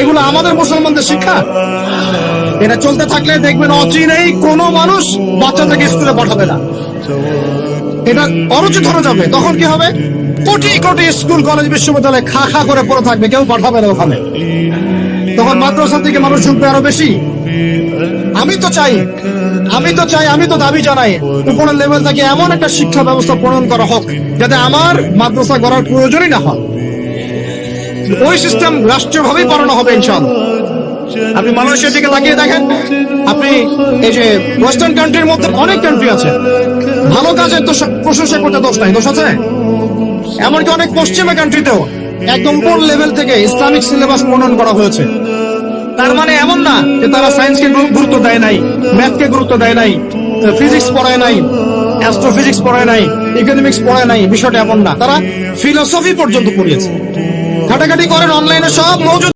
এগুলো আমাদের মুসলমানদের শিক্ষা। এটা চলতে থাকলে দেখবেন অচিরেই কোনো মানুষ বাচ্চাদেরকে স্কুলে পাঠাবে না, এটা অরুচি ধরে যাবে। তখন কি হবে? কোটি কোটি স্কুল কলেজ বিশ্ববিদ্যালয় খা খা করে পড়ে থাকবে, কেউ পাঠাবে না ওখানে। তখন মাদ্রাসা থেকে মানুষ ঢুকবে আরো বেশি। আমি তো দাবি জানাই উপরের লেভেল থেকে এমন একটা শিক্ষা ব্যবস্থা প্রণয়ন করা হোক যাতে আমার মাদ্রাসা গড়ার প্রয়োজনই না হয়। ওই সিস্টেম রাষ্ট্রীয়ভাবেই বানানো হবে ইনশাআল্লাহ। আপনি মালয়েশিয়ার দিকে তাকিয়ে দেখেন, আপনি এই যে ওয়েস্টার্ন কান্ট্রির মধ্যে অনেক কান্ট্রি আছে, ভালো কাজের তো প্রশংসা করতে দোষ নাই, দোষ আছে? এমনকি অনেক পশ্চিমা কান্ট্রিতেও একদম উপর লেভেল থেকে ইসলামিক সিলেবাস প্রণয়ন করা হয়েছে। তার মানে এমন না যে তারা সায়েন্সকে গুরুত্ব দেয় নাই, ম্যাথকে গুরুত্ব দেয় নাই, ফিজিক্স পড়ায় নাই, অ্যাস্ট্রোফিজিক্স পড়ায় নাই, ইকোনমিক্স পড়ায় নাই। বিষয়টা এমন না, তারা ফিলোসফি পর্যন্ত পড়িয়েছে। ঘাটাঘাটি করেন, অনলাইনে সব মৌজুদ।